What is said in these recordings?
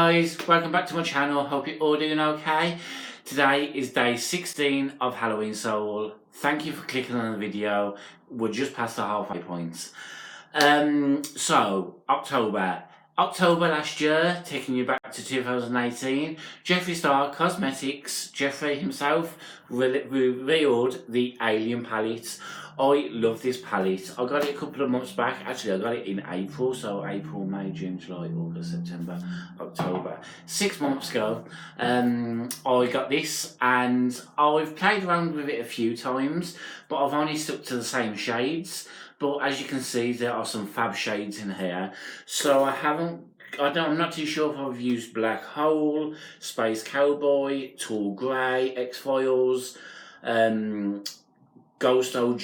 guys, welcome back to my channel. Hope you're all doing okay. Today is day 16 of Halloween Soul. Thank you for clicking on the video. We're just past the halfway point. So October last year, taking you back to 2018, Jeffree Star Cosmetics, Jeffree himself, revealed the Alien palette. I love this palette. I got it a couple of months back. Actually, I got it in April. So April, May, June, July, August, September, October. 6 months ago, I got this and I've played around with it a few times, but I've only stuck to the same shades. But as you can see, there are some fab shades in here. So I'm not too sure if I've used Black Hole, Space Cowboy, Tall Grey, X-Files, Ghost OG.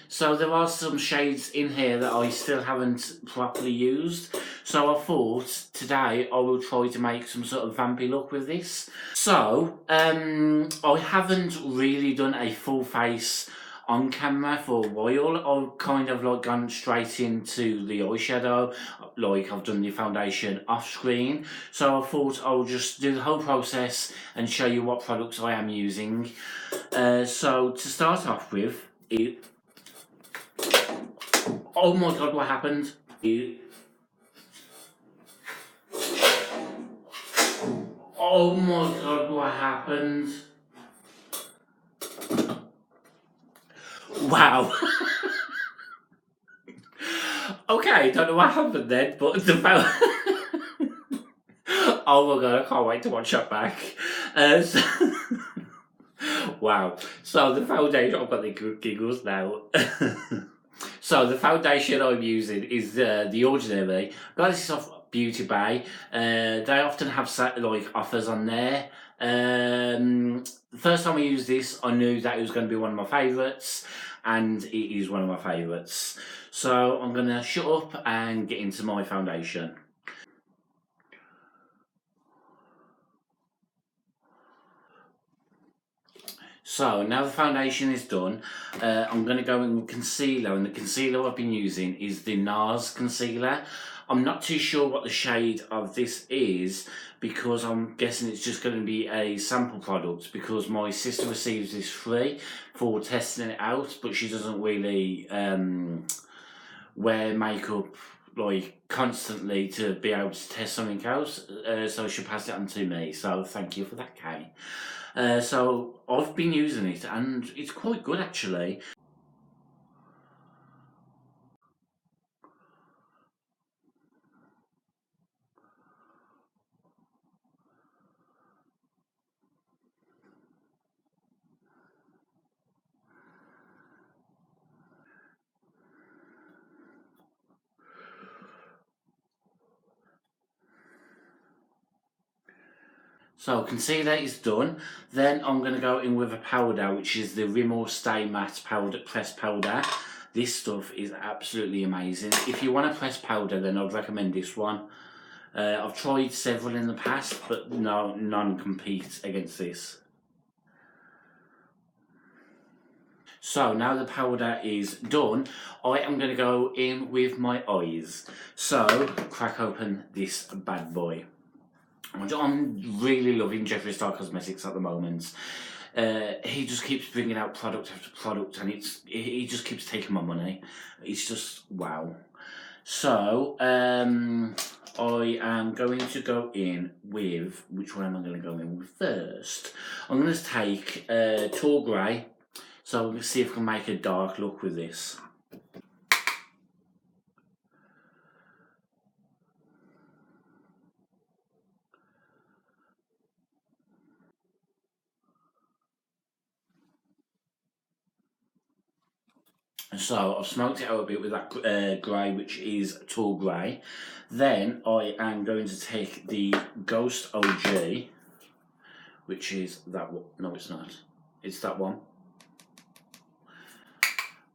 So there are some shades in here that I still haven't properly used. So I thought today I will try to make some sort of vampy look with this. So I haven't really done a full face on camera for a while. I've kind of like gone straight into the eyeshadow, like I've done the foundation off screen. So I thought I'll just do the whole process and show you what products I am using. So to start off with, oh my god, what happened? Oh my god, what happened? Wow. Okay, don't know what happened then, but the oh my god, I can't wait to watch that back. Wow. So the foundation, I've got the giggles now. So the foundation I'm using is the Ordinary. Got this off Beauty Bay. They often have like offers on there. The first time I used this, I knew that it was going to be one of my favourites, and it is one of my favourites. So I'm going to shut up and get into my foundation. So now the foundation is done, I'm going to go in with concealer, and the concealer I've been using is the NARS concealer. I'm not too sure what the shade of this is, because I'm guessing it's just going to be a sample product, because my sister receives this free for testing it out, but she doesn't really wear makeup like constantly to be able to test something else, so she'll pass it on to me. So thank you for that, Kay. So I've been using it and it's quite good actually. So concealer is done. Then I'm going to go in with a powder, which is the Rimmel Stay Matte powder, pressed powder. This stuff is absolutely amazing. If you want a pressed powder, then I'd recommend this one. I've tried several in the past, but none compete against this. So now the powder is done, I am going to go in with my eyes. So crack open this bad boy. I'm really loving Jeffree Star Cosmetics at the moment. He just keeps bringing out product after product, and he just keeps taking my money. It's just wow. So I am going to go in with, which one am I going to go in with first? I'm going to take Tall Grey. So I'm going to see if I can make a dark look with this. So I've smoked it out a bit with that grey, which is Tall Grey. Then I am going to take the Ghost OG, which is that one. No, it's not. It's that one.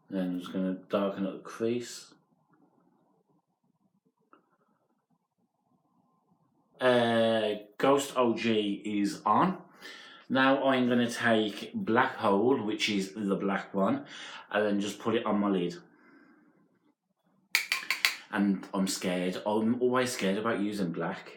Then I'm just going to darken up the crease. Ghost OG is on. Now I'm going to take Black Hole, which is the black one, and then just put it on my lid. And I'm scared. I'm always scared about using black.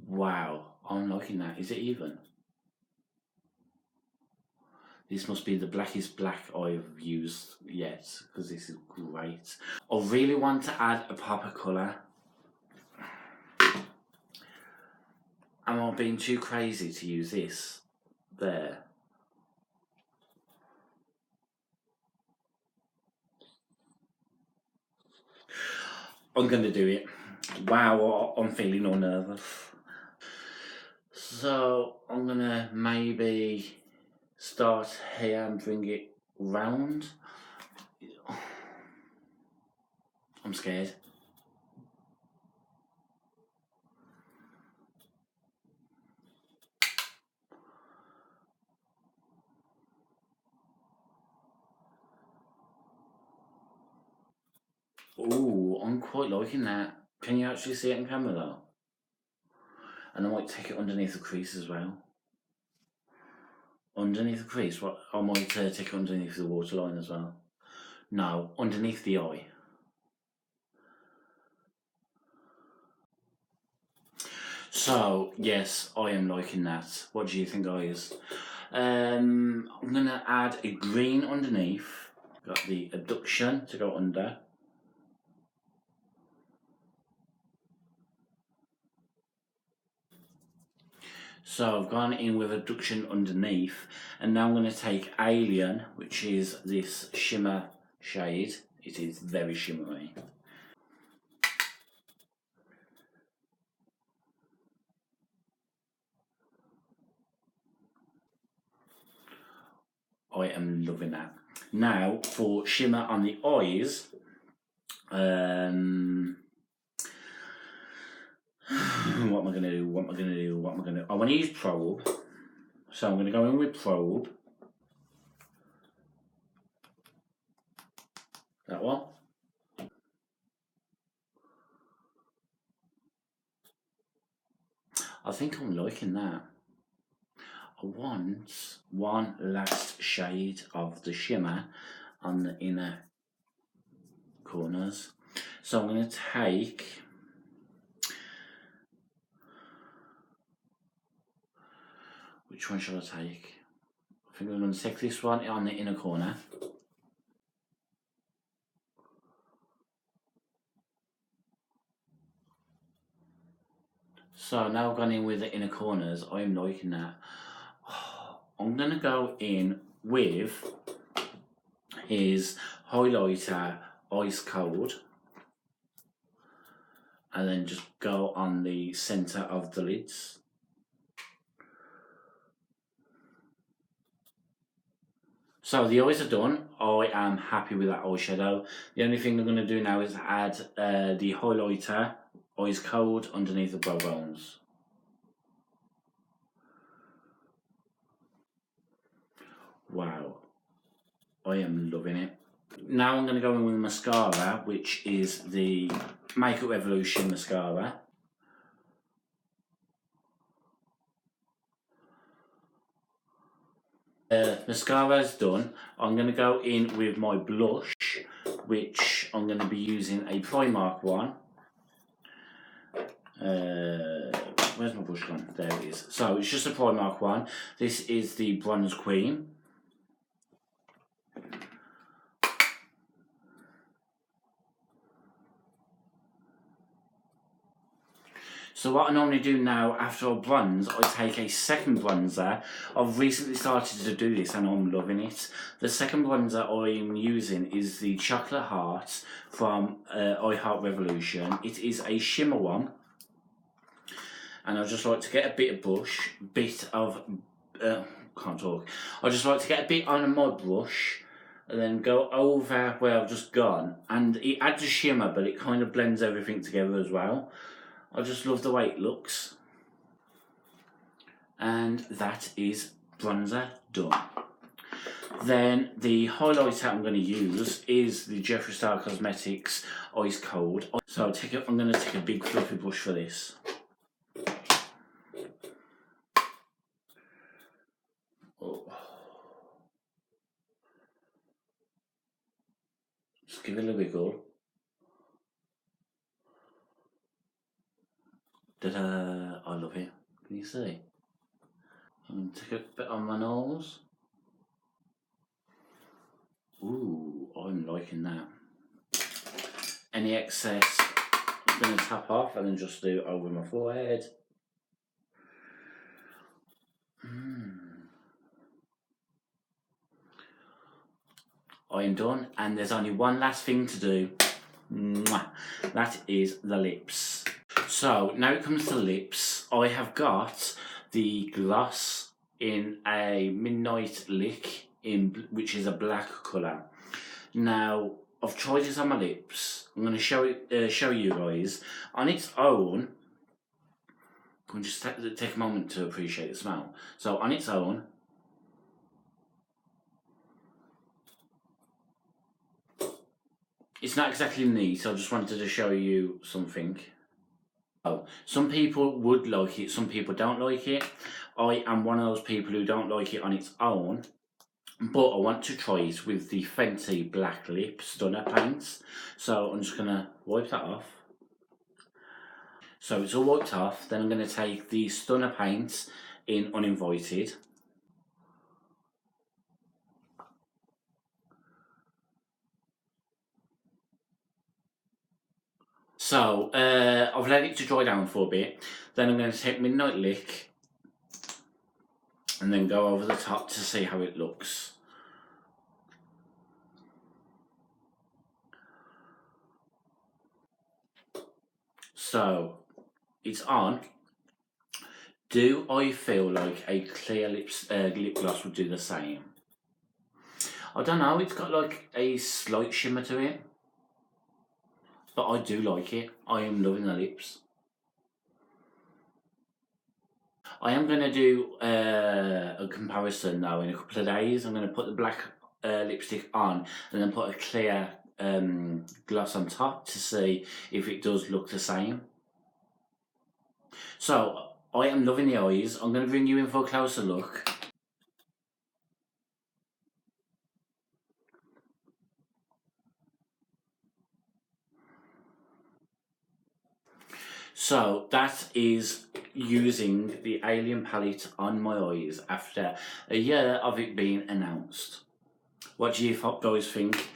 Wow, I'm liking that. Is it even? This must be the blackest black I've used yet, because this is great. I really want to add a pop of colour. Am I being too crazy to use this? There. I'm going to do it. Wow, I'm feeling all nervous. So, I'm going to maybe start here and bring it round. I'm scared. Ooh, I'm quite liking that. Can you actually see it on camera though? And I might take it underneath the crease as well. Underneath the crease? What? I might take it underneath the waterline as well. No, underneath the eye. So, yes, I am liking that. What do you think, guys? I'm going to add a green underneath. Got the abduction to go under. So I've gone in with abduction underneath, and now I'm going to take Alien, which is this shimmer shade. It is very shimmery. I am loving that. Now for shimmer on the eyes, what am I going to do? What am I going to do? What am I going to do? I want to use Probe. So I'm going to go in with Probe. That one. I think I'm liking that. I want one last shade of the shimmer on the inner corners. So I'm going to take which one shall I take? I think I'm going to take this one on the inner corner. So now I've gone in with the inner corners. I'm liking that. I'm going to go in with his highlighter Ice Cold, and then just go on the centre of the lids. So the eyes are done. I am happy with that eyeshadow. The only thing I'm going to do now is add the highlighter Ice Cold underneath the brow bones. Wow, I am loving it. Now I'm going to go in with mascara, which is the Makeup Revolution mascara. Mascara is done. I'm going to go in with my blush, which I'm going to be using a Primark one. Where's my brush gone? There it is. So it's just a Primark one. This is the Bronze Queen. So what I normally do now after I bronze, I take a second bronzer. I've recently started to do this and I'm loving it. The second bronzer I'm using is the Chocolate Heart from I Heart Revolution. It is a shimmer one. And I just like to get a bit of can't talk. I just like to get a bit on my brush and then go over where I've just gone, and it adds a shimmer, but it kind of blends everything together as well. I just love the way it looks. And that is bronzer done. Then the highlighter I'm going to use is the Jeffree Star Cosmetics Ice Cold. So I'm going to take a big fluffy brush for this. Just give it a wiggle. Ta-da! I love it. Can you see? I'm going to take a bit on my nose. Ooh, I'm liking that. Any excess I'm going to tap off and then just do it over my forehead. I am done, and there's only one last thing to do. Mwah. That is the lips. So now it comes to lips. I have got the gloss in a Midnight Lick which is a black colour. Now I've tried this on my lips. I'm going to show you guys on its own. Can just take a moment to appreciate the smell. So on its own, it's not exactly neat. I just wanted to show you something. Oh, some people would like it, some people don't like it. I am one of those people who don't like it on its own, but I want to try it with the Fenty Black Lip Stunner paints. So I'm just going to wipe that off. So it's all wiped off. Then I'm going to take the Stunner paints in Uninvited. So I've let it to dry down for a bit. Then I'm going to take Midnight Lick and then go over the top to see how it looks. So it's on. Do I feel like a clear lip gloss would do the same? I don't know, it's got like a slight shimmer to it. But I do like it. I am loving the lips. I am going to do a comparison now in a couple of days. I'm going to put the black lipstick on and then put a clear gloss on top to see if it does look the same. So I am loving the eyes. I'm going to bring you in for a closer look. So that is using the Alien palette on my eyes after a year of it being announced. What do you guys think?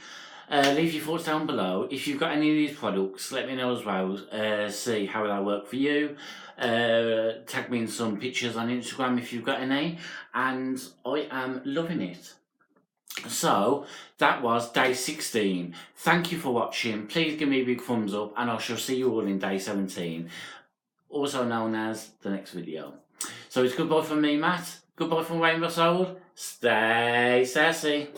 Leave your thoughts down below. If you've got any of these products, let me know as well. See how they work for you. Tag me in some pictures on Instagram if you've got any. And I am loving it. So that was day 16. Thank you for watching. Please give me a big thumbs up and I shall see you all in day 17, also known as the next video. So it's goodbye from me, Matt. Goodbye from Rainbow Soul. Stay sassy.